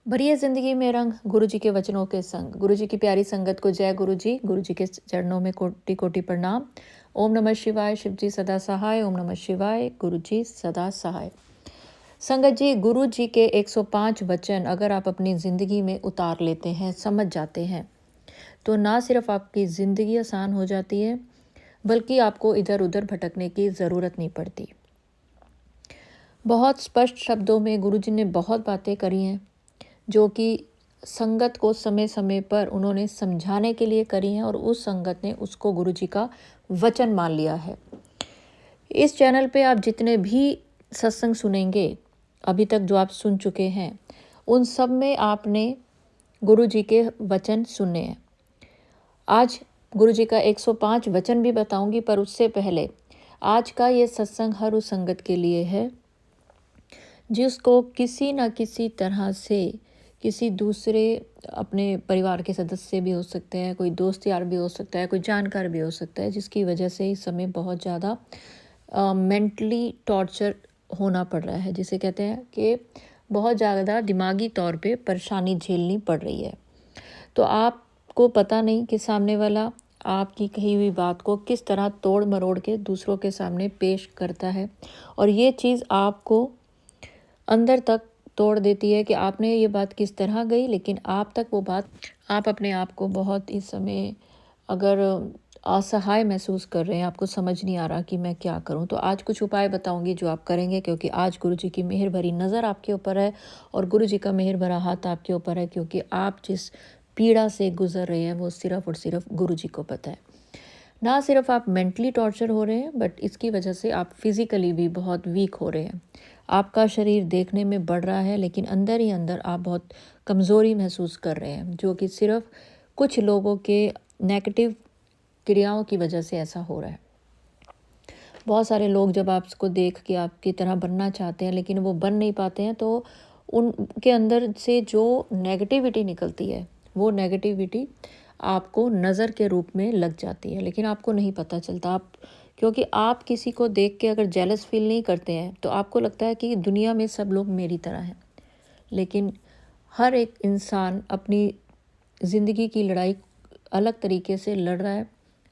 भरिए ज़िंदगी में रंग गुरु जी के वचनों के संग। गुरु जी की प्यारी संगत को जय गुरु जी। गुरु जी के चरणों में कोटि कोटि प्रणाम। ओम नमः शिवाय। शिव जी सदा सहाय। ओम नमः शिवाय। गुरु जी सदा सहाय। संगत जी, गुरु जी के 105 वचन अगर आप अपनी ज़िंदगी में उतार लेते हैं, समझ जाते हैं, तो ना सिर्फ आपकी ज़िंदगी आसान हो जाती है, बल्कि आपको इधर उधर भटकने की ज़रूरत नहीं पड़ती। बहुत स्पष्ट शब्दों में गुरु जी ने बहुत बातें करी हैं, जो कि संगत को समय समय पर उन्होंने समझाने के लिए करी हैं, और उस संगत ने उसको गुरु जी का वचन मान लिया है। इस चैनल पे आप जितने भी सत्संग सुनेंगे, अभी तक जो आप सुन चुके हैं, उन सब में आपने गुरु जी के वचन सुने हैं। आज गुरु जी का 105 वचन भी बताऊंगी, पर उससे पहले आज का ये सत्संग हर उस संगत के लिए है जिसको किसी न किसी तरह से किसी दूसरे, अपने परिवार के सदस्य भी हो सकते हैं, कोई दोस्त यार भी हो सकता है, कोई जानकार भी हो सकता है, जिसकी वजह से इस समय बहुत ज़्यादा मेंटली टॉर्चर होना पड़ रहा है, जिसे कहते हैं कि बहुत ज़्यादा दिमागी तौर पे परेशानी झेलनी पड़ रही है। तो आपको पता नहीं कि सामने वाला आपकी कही हुई बात को किस तरह तोड़ मरोड़ के दूसरों के सामने पेश करता है, और ये चीज़ आपको अंदर तक तोड़ देती है कि आपने ये बात किस तरह गई, लेकिन आप तक वो बात, आप अपने आप को बहुत इस समय अगर असहाय महसूस कर रहे हैं, आपको समझ नहीं आ रहा कि मैं क्या करूं, तो आज कुछ उपाय बताऊंगी जो आप करेंगे, क्योंकि आज गुरु जी की मेहर भरी नज़र आपके ऊपर है और गुरु जी का मेहर भरा हाथ आपके ऊपर है, क्योंकि आप जिस पीड़ा से गुजर रहे हैं वो सिर्फ और सिर्फ गुरु जी को पता है। ना सिर्फ आप मेंटली टॉर्चर हो रहे हैं, बट इसकी वजह से आप फिज़िकली भी बहुत वीक हो रहे हैं। आपका शरीर देखने में बढ़ रहा है, लेकिन अंदर ही अंदर आप बहुत कमज़ोरी महसूस कर रहे हैं, जो कि सिर्फ कुछ लोगों के नेगेटिव क्रियाओं की वजह से ऐसा हो रहा है। बहुत सारे लोग जब आपको देख के आपकी तरह बनना चाहते हैं, लेकिन वो बन नहीं पाते हैं, तो उनके अंदर से जो नेगेटिविटी निकलती है, वो नेगेटिविटी आपको नज़र के रूप में लग जाती है, लेकिन आपको नहीं पता चलता। आप, क्योंकि आप किसी को देख के अगर जेलस फील नहीं करते हैं, तो आपको लगता है कि दुनिया में सब लोग मेरी तरह हैं, लेकिन हर एक इंसान अपनी ज़िंदगी की लड़ाई अलग तरीके से लड़ रहा है।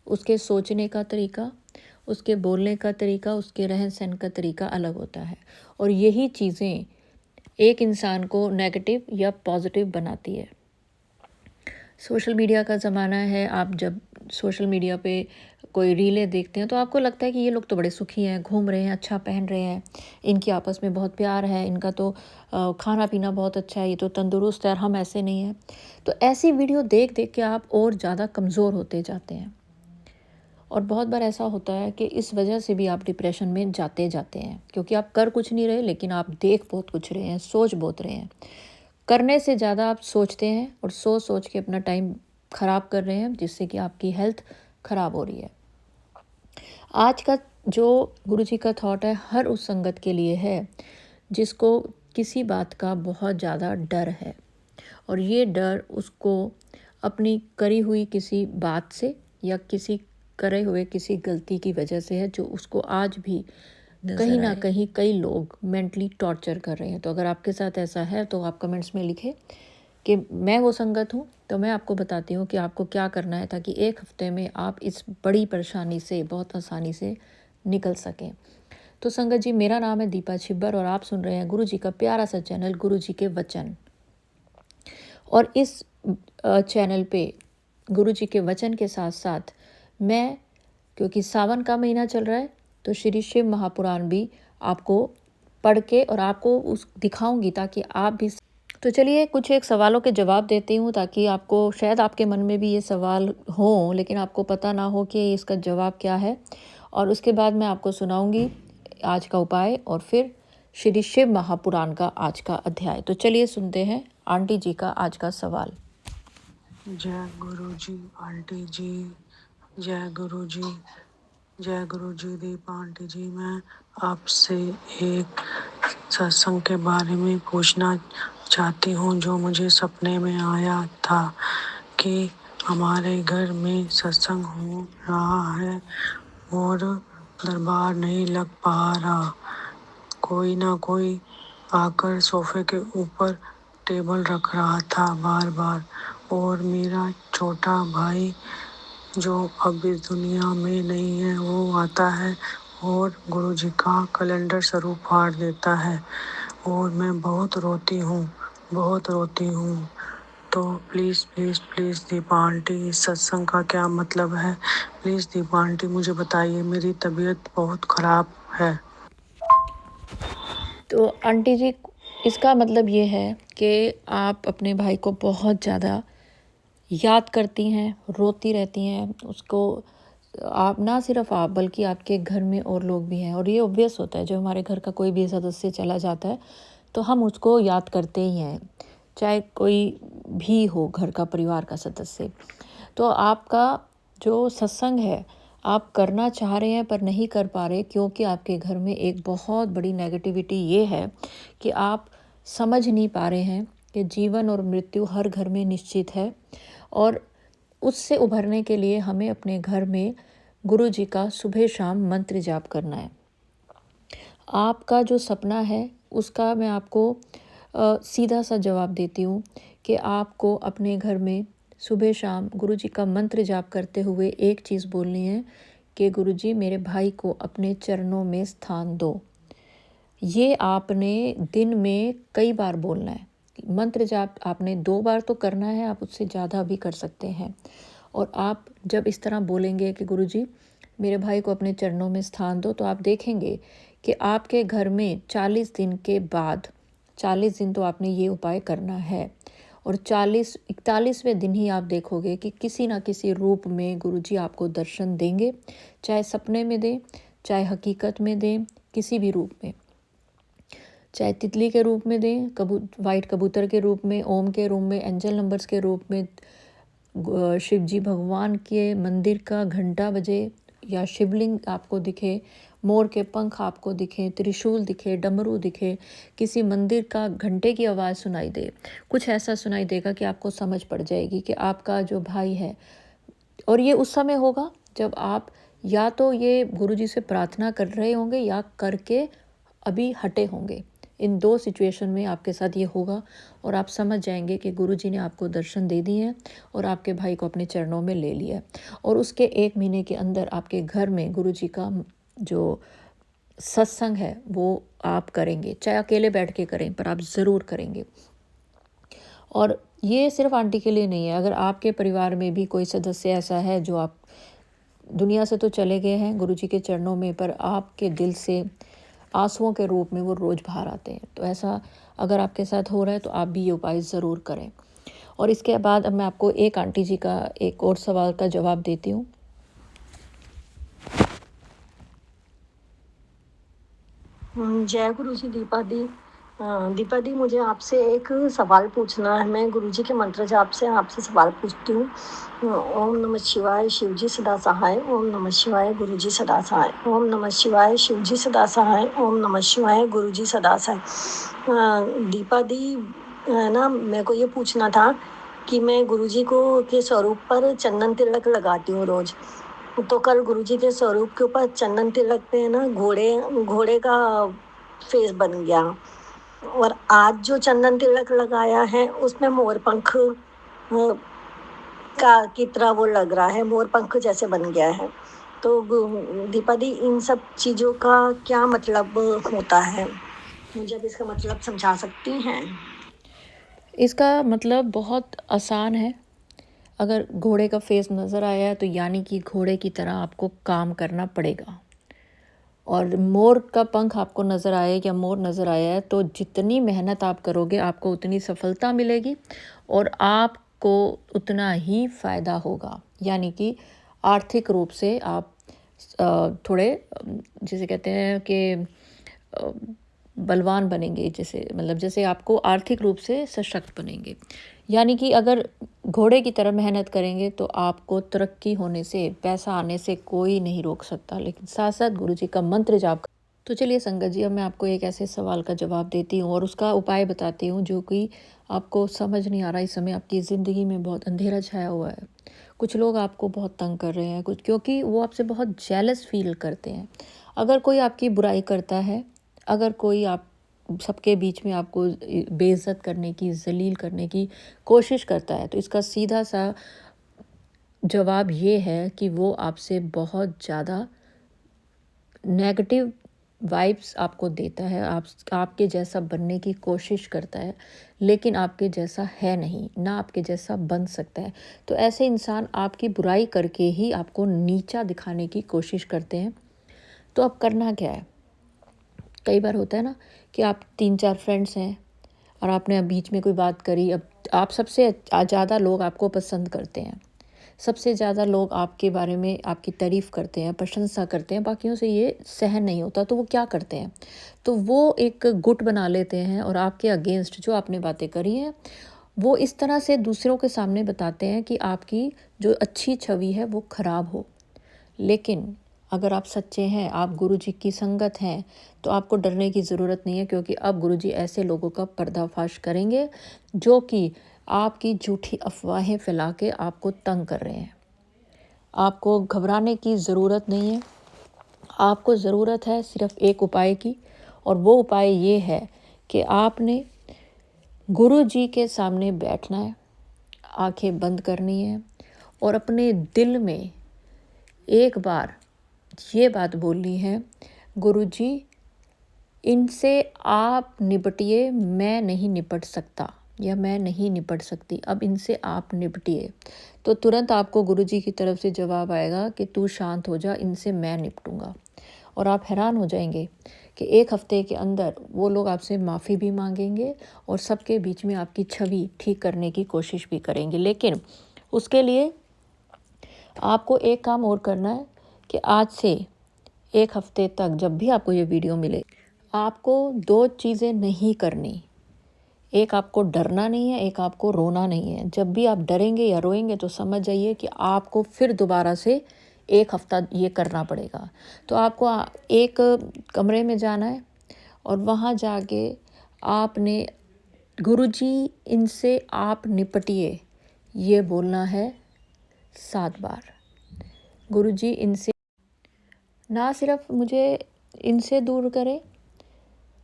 उसके सोचने का तरीका, उसके बोलने का तरीका, उसके रहन सहन का तरीका अलग होता है, और यही चीज़ें एक इंसान को नेगेटिव या पॉजिटिव बनाती है। सोशल मीडिया का ज़माना है। आप जब सोशल मीडिया पे कोई रीलें देखते हैं, तो आपको लगता है कि ये लोग तो बड़े सुखी हैं, घूम रहे हैं, अच्छा पहन रहे हैं, इनकी आपस में बहुत प्यार है, इनका तो खाना पीना बहुत अच्छा है, ये तो तंदुरुस्त है और हम ऐसे नहीं हैं। तो ऐसी वीडियो देख देख के आप और ज़्यादा कमज़ोर होते जाते हैं, और बहुत बार ऐसा होता है कि इस वजह से भी आप डिप्रेशन में जाते जाते हैं, क्योंकि आप कर कुछ नहीं रहे, लेकिन आप देख बहुत कुछ रहे हैं, सोच बहुत रहे हैं। करने से ज़्यादा आप सोचते हैं, और सोच सोच के अपना टाइम ख़राब कर रहे हैं, जिससे कि आपकी हेल्थ ख़राब हो रही है। आज का जो गुरु जी का थॉट है, हर उस संगत के लिए है जिसको किसी बात का बहुत ज़्यादा डर है, और ये डर उसको अपनी करी हुई किसी बात से या किसी करे हुए किसी गलती की वजह से है, जो उसको आज भी कहीं ना कहीं कई लोग मेंटली टॉर्चर कर रहे हैं। तो अगर आपके साथ ऐसा है, तो आप कमेंट्स में लिखें कि मैं वो संगत हूँ, तो मैं आपको बताती हूँ कि आपको क्या करना है, ताकि एक हफ्ते में आप इस बड़ी परेशानी से बहुत आसानी से निकल सकें। तो संगत जी, मेरा नाम है दीपा छिब्बर, और आप सुन रहे हैं गुरु जी का प्यारा सा चैनल गुरु जी के वचन। और इस चैनल पे गुरु जी के वचन के साथ साथ मैं, क्योंकि सावन का महीना चल रहा है, तो श्री शिव महापुराण भी आपको पढ़ के और आपको उस दिखाऊंगी, ताकि आप भी। तो चलिए कुछ एक सवालों के जवाब देती हूँ, ताकि आपको, शायद आपके मन में भी ये सवाल हो, लेकिन आपको पता ना हो कि इसका जवाब क्या है। और उसके बाद मैं आपको सुनाऊंगी आज का उपाय, और फिर श्री शिव महापुराण का आज का अध्याय। तो चलिए सुनते हैं आंटी जी का आज का सवाल। जय गुरु जी आंटी जी, जय गुरु जी, जय गुरु जी दीपा आंटी जी। मैं आपसे एक सत्संग के बारे में पूछना चाहती हूँ, जो मुझे सपने में आया था कि हमारे घर में सत्संग हो रहा है और दरबार नहीं लग पा रहा। कोई ना कोई आकर सोफे के ऊपर टेबल रख रहा था बार बार, और मेरा छोटा भाई जो अब इस दुनिया में नहीं है वो आता है और गुरुजी का कैलेंडर स्वरूप फाड़ देता है, और मैं बहुत रोती हूँ, बहुत रोती हूँ। तो please please please Deepa aunty, इस सत्संग का क्या मतलब है? प्लीज़ दीपा आंटी मुझे बताइए, मेरी तबीयत बहुत ख़राब है। तो आंटी जी, इसका मतलब ये है कि आप अपने भाई को बहुत ज़्यादा याद करती हैं, रोती रहती हैं उसको। आप ना सिर्फ आप बल्कि आपके घर में और लोग भी हैं, और ये ऑब्वियस होता है, जब हमारे घर का कोई भी सदस्य चला जाता है तो हम उसको याद करते ही हैं, चाहे कोई भी हो घर का परिवार का सदस्य। तो आपका जो सत्संग है आप करना चाह रहे हैं पर नहीं कर पा रहे, क्योंकि आपके घर में एक बहुत बड़ी नेगेटिविटी ये है कि आप समझ नहीं पा रहे हैं कि जीवन और मृत्यु हर घर में निश्चित है, और उससे उभरने के लिए हमें अपने घर में गुरु जी का सुबह शाम मंत्र जाप करना है। आपका जो सपना है उसका मैं आपको सीधा सा जवाब देती हूँ कि आपको अपने घर में सुबह शाम गुरु जी का मंत्र जाप करते हुए एक चीज़ बोलनी है कि गुरु जी मेरे भाई को अपने चरणों में स्थान दो। ये आपने दिन में कई बार बोलना है। मंत्र जाप आपने 2 बार तो करना है, आप उससे ज़्यादा भी कर सकते हैं। और आप जब इस तरह बोलेंगे कि गुरुजी मेरे भाई को अपने चरणों में स्थान दो, तो आप देखेंगे कि आपके घर में 40 दिन के बाद, 40 दिन तो आपने ये उपाय करना है, और 41वें दिन ही आप देखोगे कि किसी ना किसी रूप में गुरुजी आपको दर्शन देंगे, चाहे सपने में दें, चाहे हकीकत में दें, किसी भी रूप में, चाहे तितली के रूप में दें, वाइट कबूतर के रूप में, ओम के रूप में, एंजल नंबर्स के रूप में, शिव जी भगवान के मंदिर का घंटा बजे या शिवलिंग आपको दिखे, मोर के पंख आपको दिखे, त्रिशूल दिखे, डमरू दिखे, किसी मंदिर का घंटे की आवाज़ सुनाई दे, कुछ ऐसा सुनाई देगा कि आपको समझ पड़ जाएगी कि आपका जो भाई है। और ये उस समय होगा जब आप या तो ये गुरुजी से प्रार्थना कर रहे होंगे या करके अभी हटे होंगे। इन 2 सिचुएशन में आपके साथ ये होगा, और आप समझ जाएंगे कि गुरुजी ने आपको दर्शन दे दिए हैं और आपके भाई को अपने चरणों में ले लिया है। और उसके 1 महीने के अंदर आपके घर में गुरुजी का जो सत्संग है वो आप करेंगे, चाहे अकेले बैठ के करें पर आप ज़रूर करेंगे। और ये सिर्फ आंटी के लिए नहीं है, अगर आपके परिवार में भी कोई सदस्य ऐसा है जो आप दुनिया से तो चले गए हैं गुरुजी के चरणों में, पर आपके दिल से आंसुओं के रूप में वो रोज़ बाहर आते हैं, तो ऐसा अगर आपके साथ हो रहा है तो आप भी ये उपाय ज़रूर करें। और इसके बाद अब मैं आपको एक आंटी जी का एक और सवाल का जवाब देती हूँ। जय गुरु जी। दीपा दी मुझे आपसे एक सवाल पूछना है। मैं गुरु जी के मंत्र जाप से आपसे सवाल पूछती हूँ। ओम नमः शिवाय शिव जी सदा सहाय, ओम नमः शिवाय गुरु जी सदा सहाय, ओम नमः शिवाय शिव जी सदा सहाय, ओम नमः शिवाय गुरु जी सदा सहाय। दीपा दी ना, मेरे को ये पूछना था कि मैं गुरु जी को के स्वरूप पर चंदन तिलक लगाती हूँ रोज। तो कल गुरुजी के स्वरूप के ऊपर चंदन तिलक पे ना घोड़े का फेस बन गया, और आज जो चंदन तिलक लगाया है उसमें मोर पंख का की तरह वो लग रहा है, मोर पंख जैसे बन गया है। तो दीपा दी इन सब चीज़ों का क्या मतलब होता है? मुझे अब इसका मतलब समझा सकती हैं? इसका मतलब बहुत आसान है। अगर घोड़े का फेस नज़र आया है तो यानी कि घोड़े की तरह आपको काम करना पड़ेगा, और मोर का पंख आपको नज़र आया या मोर नज़र आया है तो जितनी मेहनत आप करोगे आपको उतनी सफलता मिलेगी, और आपको उतना ही फ़ायदा होगा। यानी कि आर्थिक रूप से आप थोड़े जिसे कहते हैं कि बलवान बनेंगे, जैसे आपको आर्थिक रूप से सशक्त बनेंगे। यानी कि अगर घोड़े की तरह मेहनत करेंगे तो आपको तरक्की होने से, पैसा आने से कोई नहीं रोक सकता, लेकिन साथ साथ गुरुजी का मंत्र जाप। तो चलिए संगत जी, अब मैं आपको एक ऐसे सवाल का जवाब देती हूँ और उसका उपाय बताती हूँ जो कि आपको समझ नहीं आ रहा। इस समय आपकी ज़िंदगी में बहुत अंधेरा छाया हुआ है, कुछ लोग आपको बहुत तंग कर रहे हैं, कुछ क्योंकि वो आपसे बहुत जेलस फील करते हैं। अगर कोई आपकी बुराई करता है, अगर कोई आप सबके बीच में आपको बेइज्जत करने की, जलील करने की कोशिश करता है, तो इसका सीधा सा जवाब ये है कि वो आपसे बहुत ज़्यादा नेगेटिव वाइब्स आपको देता है, आपके जैसा बनने की कोशिश करता है, लेकिन आपके जैसा है नहीं, ना आपके जैसा बन सकता है। तो ऐसे इंसान आपकी बुराई करके ही आपको नीचा दिखाने की कोशिश करते हैं। तो अब करना क्या है? कई बार होता है ना कि आप 3-4 फ्रेंड्स हैं और आपने अब बीच में कोई बात करी, अब आप सबसे ज़्यादा लोग आपको पसंद करते हैं, सबसे ज़्यादा लोग आपके बारे में आपकी तारीफ़ करते हैं, प्रशंसा करते हैं, बाकियों से ये सहन नहीं होता, तो वो क्या करते हैं? तो वो एक गुट बना लेते हैं और आपके अगेंस्ट जो आपने बातें करी हैं, वो इस तरह से दूसरों के सामने बताते हैं कि आपकी जो अच्छी छवि है वो ख़राब हो। लेकिन अगर आप सच्चे हैं, आप गुरुजी की संगत हैं, तो आपको डरने की ज़रूरत नहीं है, क्योंकि अब गुरुजी ऐसे लोगों का पर्दाफाश करेंगे जो कि आपकी झूठी अफवाहें फैला के आपको तंग कर रहे हैं। आपको घबराने की ज़रूरत नहीं है। आपको ज़रूरत है सिर्फ एक उपाय की, और वो उपाय ये है कि आपने गुरुजी के सामने बैठना है, आंखें बंद करनी है और अपने दिल में एक बार ये बात बोलनी है, गुरुजी इनसे आप निपटिए, मैं नहीं निपट सकता या मैं नहीं निपट सकती, अब इनसे आप निपटिए। तो तुरंत आपको गुरुजी की तरफ से जवाब आएगा कि तू शांत हो जा, इनसे मैं निपटूंगा। और आप हैरान हो जाएंगे कि 1 हफ्ते के अंदर वो लोग आपसे माफ़ी भी मांगेंगे और सबके बीच में आपकी छवि ठीक करने की कोशिश भी करेंगे। लेकिन उसके लिए आपको एक काम और करना है कि आज से 1 हफ्ते तक जब भी आपको ये वीडियो मिले, आपको 2 चीज़ें नहीं करनी। एक, आपको डरना नहीं है, एक आपको रोना नहीं है। जब भी आप डरेंगे या रोएंगे तो समझ जाइए कि आपको फिर दोबारा से 1 हफ्ता ये करना पड़ेगा। तो आपको एक कमरे में जाना है और वहाँ जाके आपने गुरुजी इनसे आप निपटिए ये बोलना है 7 बार। गुरुजी इनसे ना सिर्फ मुझे इनसे दूर करें,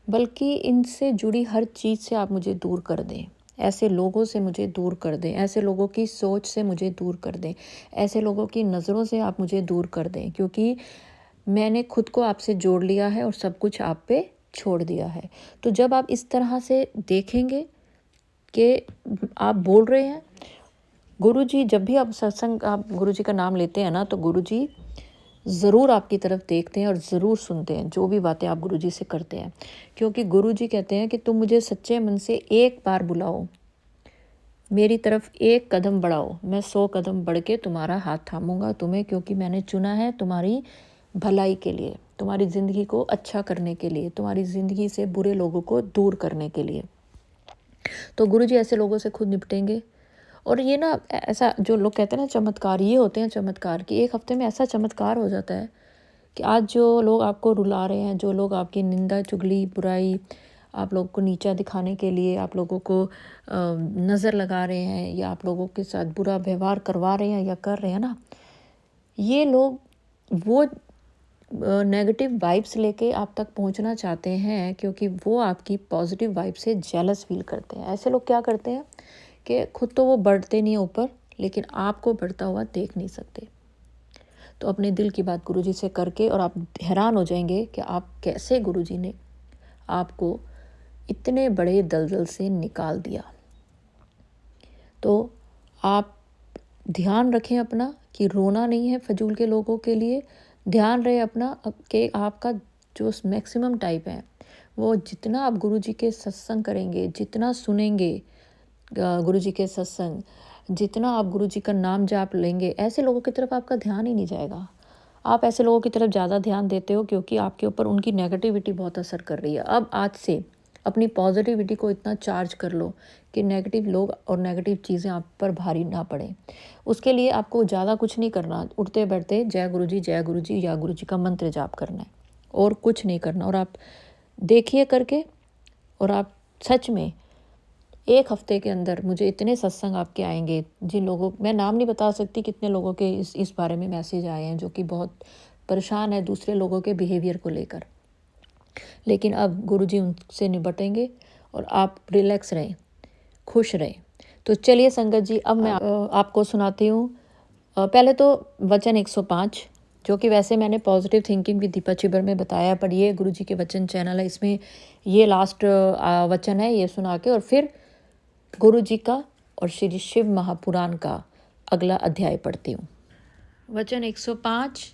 बल्कि इनसे जुड़ी हर चीज़ से आप मुझे दूर कर दें। ऐसे लोगों से मुझे दूर कर दें, ऐसे लोगों की सोच से मुझे दूर कर दें, ऐसे लोगों की नज़रों से आप मुझे दूर कर दें, क्योंकि मैंने खुद को आपसे जोड़ लिया है और सब कुछ आप पे छोड़ दिया है। तो जब आप इस तरह से देखेंगे कि आप बोल रहे हैं, गुरुजी जब भी आप सत्संग, आप गुरुजी का नाम लेते हैं ना, तो गुरुजी ज़रूर आपकी तरफ देखते हैं और ज़रूर सुनते हैं जो भी बातें आप गुरुजी से करते हैं, क्योंकि गुरुजी कहते हैं कि तुम मुझे सच्चे मन से एक बार बुलाओ, मेरी तरफ 1 कदम बढ़ाओ, मैं 100 कदम बढ़ के तुम्हारा हाथ थामूंगा तुम्हें, क्योंकि मैंने चुना है तुम्हारी भलाई के लिए, तुम्हारी ज़िंदगी को अच्छा करने के लिए, तुम्हारी ज़िंदगी से बुरे लोगों को दूर करने के लिए। तो गुरुजी ऐसे लोगों से खुद निपटेंगे। और ये ना, ऐसा जो लोग कहते हैं ना चमत्कार, ये होते हैं चमत्कार कि 1 हफ्ते में ऐसा चमत्कार हो जाता है कि आज जो लोग आपको रुला रहे हैं, जो लोग आपकी निंदा, चुगली, बुराई, आप लोगों को नीचा दिखाने के लिए, आप लोगों को नज़र लगा रहे हैं या आप लोगों के साथ बुरा व्यवहार करवा रहे हैं या कर रहे हैं ना, ये लोग वो नेगेटिव वाइब्स लेके आप तक पहुंचना चाहते हैं, क्योंकि वो आपकी पॉजिटिव वाइब से जेलस फील करते हैं। ऐसे लोग क्या करते हैं कि खुद तो वो बढ़ते नहीं हैं ऊपर, लेकिन आपको बढ़ता हुआ देख नहीं सकते। तो अपने दिल की बात गुरुजी से करके, और आप हैरान हो जाएंगे कि आप कैसे गुरुजी ने आपको इतने बड़े दलदल से निकाल दिया। तो आप ध्यान रखें अपना कि रोना नहीं है फजूल के लोगों के लिए। ध्यान रहे अपना कि आपका जो मैक्सिमम टाइप है, वो जितना आप गुरुजी के सत्संग करेंगे, जितना सुनेंगे गुरुजी के सत्संग, जितना आप गुरुजी का नाम जाप लेंगे, ऐसे लोगों की तरफ आपका ध्यान ही नहीं जाएगा। आप ऐसे लोगों की तरफ ज़्यादा ध्यान देते हो क्योंकि आपके ऊपर उनकी नेगेटिविटी बहुत असर कर रही है। अब आज से अपनी पॉजिटिविटी को इतना चार्ज कर लो कि नेगेटिव लोग और नेगेटिव चीज़ें आप पर भारी ना पड़ें। उसके लिए आपको ज़्यादा कुछ नहीं करना, उठते बैठते जय गुरुजी या गुरुजी का मंत्र जाप करना है, और कुछ नहीं करना। और आप देखिए करके, और आप सच में 1 हफ्ते के अंदर मुझे इतने सत्संग आपके आएंगे, जिन लोगों, मैं नाम नहीं बता सकती कितने लोगों के इस बारे में मैसेज आए हैं जो कि बहुत परेशान है दूसरे लोगों के बिहेवियर को लेकर। लेकिन अब गुरुजी उनसे निपटेंगे और आप रिलैक्स रहें, खुश रहें। तो चलिए संगत जी, अब मैं आपको सुनाती हूँ। पहले तो वचन 105, जो कि वैसे मैंने पॉजिटिव थिंकिंग विद दीपा चिबर में बताया, पर ये गुरुजी के वचन चैनल है, इसमें ये लास्ट वचन है, ये सुना के और फिर गुरुजी का और श्री शिव महापुराण का अगला अध्याय पढ़ती हूँ। वचन 105।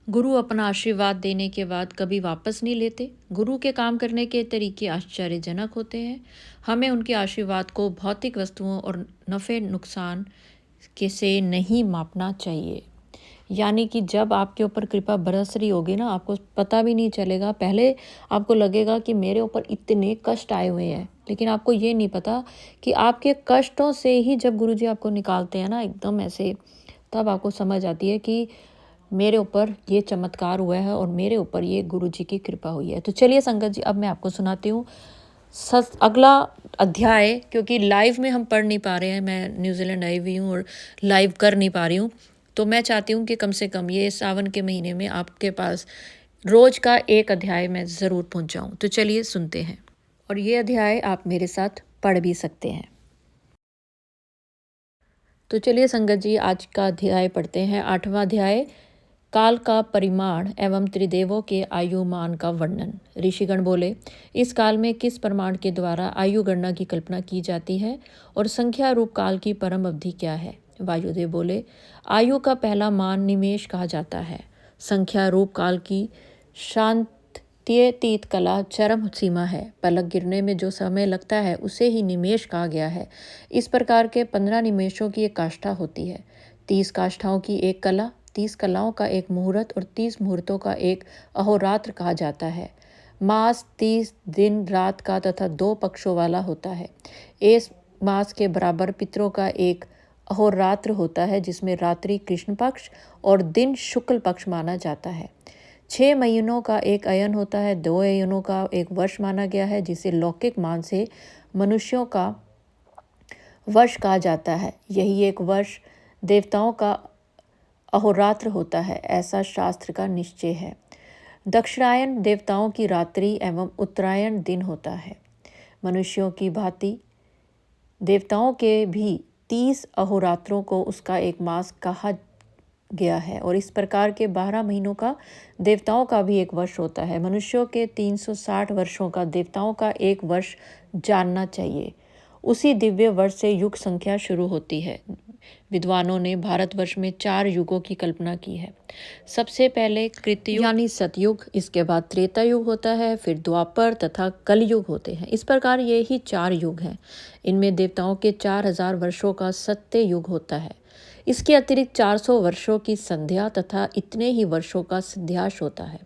गुरु अपना आशीर्वाद देने के बाद कभी वापस नहीं लेते। गुरु के काम करने के तरीके आश्चर्यजनक होते हैं। हमें उनके आशीर्वाद को भौतिक वस्तुओं और नफ़े नुकसान के से नहीं मापना चाहिए। यानी कि जब आपके ऊपर कृपा बरस रही होगी ना, आपको पता भी नहीं चलेगा। पहले आपको लगेगा कि मेरे ऊपर इतने कष्ट आए हुए हैं, लेकिन आपको ये नहीं पता कि आपके कष्टों से ही जब गुरुजी आपको निकालते हैं ना एकदम ऐसे, तब आपको समझ आती है कि मेरे ऊपर ये चमत्कार हुआ है और मेरे ऊपर ये गुरुजी की कृपा हुई है। तो चलिए संगत जी, अब मैं आपको सुनाती हूँ अगला अध्याय, क्योंकि लाइव में हम पढ़ नहीं पा रहे हैं। मैं न्यूजीलैंड आई हुई हूँ और लाइव कर नहीं पा रही हूँ, तो मैं चाहती हूँ कि कम से कम ये सावन के महीने में आपके पास रोज का एक अध्याय मैं ज़रूर पहुँच जाऊँ। तो चलिए सुनते हैं, और ये अध्याय आप मेरे साथ पढ़ भी सकते हैं। तो चलिए संगत जी, आज का अध्याय पढ़ते हैं। 8वां अध्याय, काल का परिमाण एवं त्रिदेवों के आयुमान का वर्णन। ऋषिगण बोले, इस काल में किस प्रमाण के द्वारा आयु गणना की कल्पना की जाती है और संख्या रूप काल की परम अवधि क्या है? वायुदेव बोले, आयु का पहला मान निमेष कहा जाता है। संख्या रूप काल की शांत्यतीत कला चरम सीमा है। पलक गिरने में जो समय लगता है उसे ही निमेष कहा गया है। इस प्रकार के 15 निमेषों की एक काष्ठा होती है। 30 काष्ठाओं की एक कला, 30 कलाओं का एक मुहूर्त और 30 मुहूर्तों का एक अहोरात्र कहा जाता है। मास 30 दिन रात का तथा 2 पक्षों वाला होता है। इस मास के बराबर पितरों का एक अहोरात्र होता है, जिसमें रात्रि कृष्ण पक्ष और दिन शुक्ल पक्ष माना जाता है। 6 महीनों का एक अयन होता है। 2 अयनों का एक वर्ष माना गया है, जिसे लौकिक मान से मनुष्यों का वर्ष कहा जाता है। यही एक वर्ष देवताओं का अहोरात्र होता है, ऐसा शास्त्र का निश्चय है। दक्षिणायन देवताओं की रात्रि एवं उत्तरायण दिन होता है। मनुष्यों की भांति देवताओं के भी 30 अहोरात्रों को उसका एक मास कहा गया है, और इस प्रकार के 12 महीनों का देवताओं का भी एक वर्ष होता है। मनुष्यों के 360 वर्षों का देवताओं का एक वर्ष जानना चाहिए। उसी दिव्य वर्ष से युग संख्या शुरू होती है। विद्वानों ने भारतवर्ष में 4 युगों की कल्पना की है। सबसे पहले कृतयुग यानी सतयुग, इसके बाद त्रेता युग होता है, फिर द्वापर तथा कलयुग होते हैं। इस प्रकार ये ही 4 युग हैं। इनमें देवताओं के 4000 वर्षों का सत्य युग होता है। इसके अतिरिक्त 400 वर्षों की संध्या तथा इतने ही वर्षों का संध्याश होता है।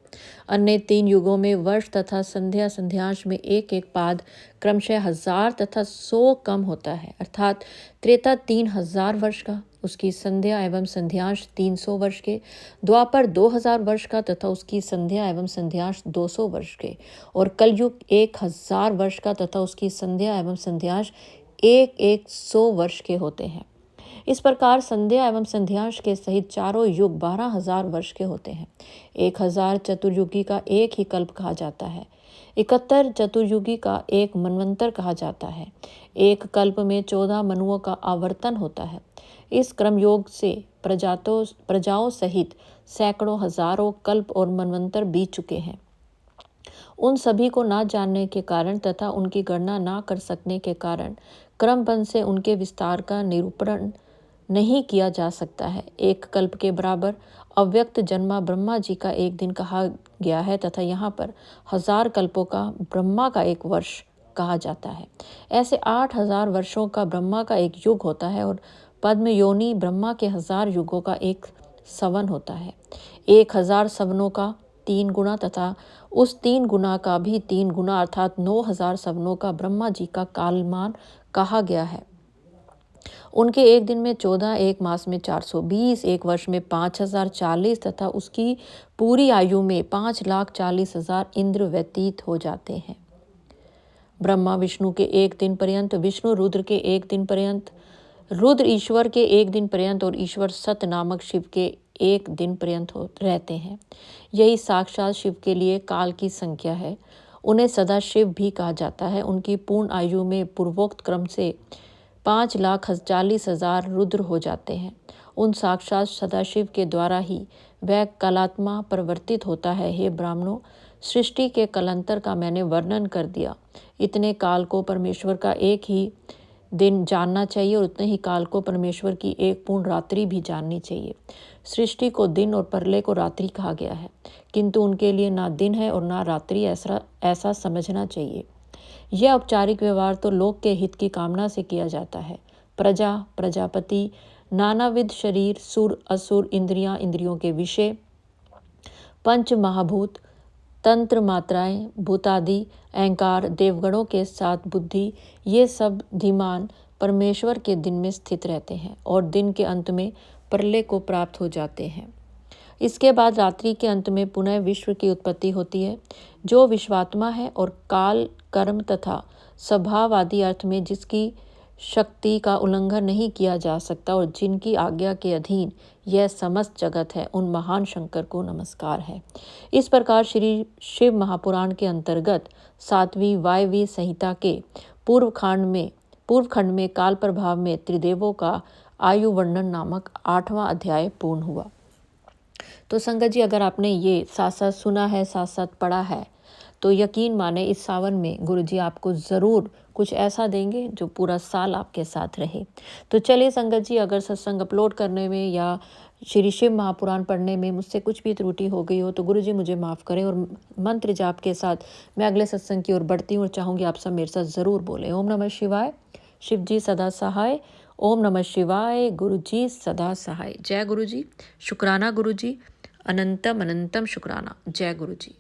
अन्य 3 युगों में वर्ष तथा संध्या संध्याश में एक एक पाद क्रमशः 1000 तथा 100 कम होता है। अर्थात त्रेता 3000 वर्ष का, उसकी संध्या एवं संध्याश 300 वर्ष के, द्वापर 2000 वर्ष का तथा उसकी संध्या एवं संध्याश 200 वर्ष के, और कलयुग 1000 वर्ष का तथा उसकी संध्या एवं संध्याश 100 वर्ष के होते हैं। इस प्रकार संध्या एवं संध्याश के सहित चारों युग 12000 वर्ष के होते हैं। 1000 चतुर्युगी का एक ही कल्प कहा जाता है। 71 चतुर्युगी का एक मनवंतर कहा जाता है। एक कल्प में 14 मनुओं का आवर्तन होता है। इस क्रमयोग से प्रजाओं सहित सैकड़ों हजारों कल्प और मनवंतर बीत चुके हैं। उन सभी को ना जानने के कारण तथा उनकी गणना ना कर सकने के कारण क्रमबंध से उनके विस्तार का निरूपण नहीं किया जा सकता है। एक कल्प के बराबर अव्यक्त जन्मा ब्रह्मा जी का एक दिन कहा गया है तथा यहाँ पर 1000 कल्पों का ब्रह्मा का एक वर्ष कहा जाता है। ऐसे 8000 वर्षों का ब्रह्मा का एक युग होता है, और पद्म योनि ब्रह्मा के 1000 युगों का एक सवन होता है। 1000 सवनों का 3 गुना तथा उस 3 गुना का भी 3 गुना अर्थात 9000 सवनों का ब्रह्मा जी का कालमान कहा गया है। उनके एक दिन में 14, एक मास में 420, एक वर्ष में 5040 तथा उसकी पूरी आयु में 5,40,000 इंद्र व्यतीत हो जाते हैं। ब्रह्मा विष्णु के एक दिन पर्यंत, विष्णु रुद्र के एक दिन पर्यंत, रुद्र ईश्वर के एक दिन पर्यंत और ईश्वर सत नामक शिव के एक दिन पर्यंत रहते हैं। यही साक्षात शिव के लिए काल की संख्या है। उन्हें सदाशिव भी कहा जाता है। उनकी पूर्ण आयु में पूर्वोक्त क्रम से 5,40,000 रुद्र हो जाते हैं। उन साक्षात सदाशिव के द्वारा ही वह कलात्मा परिवर्तित होता है। हे ब्राह्मणों, सृष्टि के कलांतर का मैंने वर्णन कर दिया। इतने काल को परमेश्वर का एक ही दिन जानना चाहिए और उतने ही काल को परमेश्वर की एक पूर्ण रात्रि भी जाननी चाहिए। सृष्टि को दिन और प्रलय को रात्रि कहा गया है, किंतु उनके लिए ना दिन है और ना रात्रि, ऐसा समझना चाहिए। यह औपचारिक व्यवहार तो लोक के हित की कामना से किया जाता है। प्रजा, प्रजापति, नानाविध शरीर, सुर, असुर, इंद्रियां, इंद्रियों के विषय, पंच महाभूत, तंत्र मात्राएं, भूतादि, अहंकार, देवगणों के साथ बुद्धि, ये सब धीमान परमेश्वर के दिन में स्थित रहते हैं और दिन के अंत में प्रलय को प्राप्त हो जाते हैं। इसके बाद रात्रि के अंत में पुनः विश्व की उत्पत्ति होती है। जो विश्वात्मा है और काल, कर्म तथा स्वभाव आदि अर्थ में जिसकी शक्ति का उल्लंघन नहीं किया जा सकता और जिनकी आज्ञा के अधीन यह समस्त जगत है, उन महान शंकर को नमस्कार है। इस प्रकार श्री शिव महापुराण के अंतर्गत 7वीं वायवीय संहिता के पूर्व खंड में काल प्रभाव में त्रिदेवों का आयु वर्णन नामक 8वां अध्याय पूर्ण हुआ। तो संगत जी, अगर आपने ये साथ साथ सुना है, साथ साथ पढ़ा है, तो यकीन माने इस सावन में गुरुजी आपको ज़रूर कुछ ऐसा देंगे जो पूरा साल आपके साथ रहे। तो चलिए संगत जी, अगर सत्संग अपलोड करने में या श्री शिव महापुराण पढ़ने में मुझसे कुछ भी त्रुटि हो गई हो तो गुरुजी मुझे माफ़ करें। और मंत्र जाप के साथ मैं अगले सत्संग की ओर बढ़ती हूँ और चाहूँगी आप सब मेरे साथ ज़रूर बोलें। ओम नमः शिवाय, शिव जी सदा सहाय। ओम नमः शिवाय, गुरु जी सदा सहाय। जय गुरु जी। शुक्राना गुरु जी, अनंतम अनंतम शुक्राना। जय गुरु जी।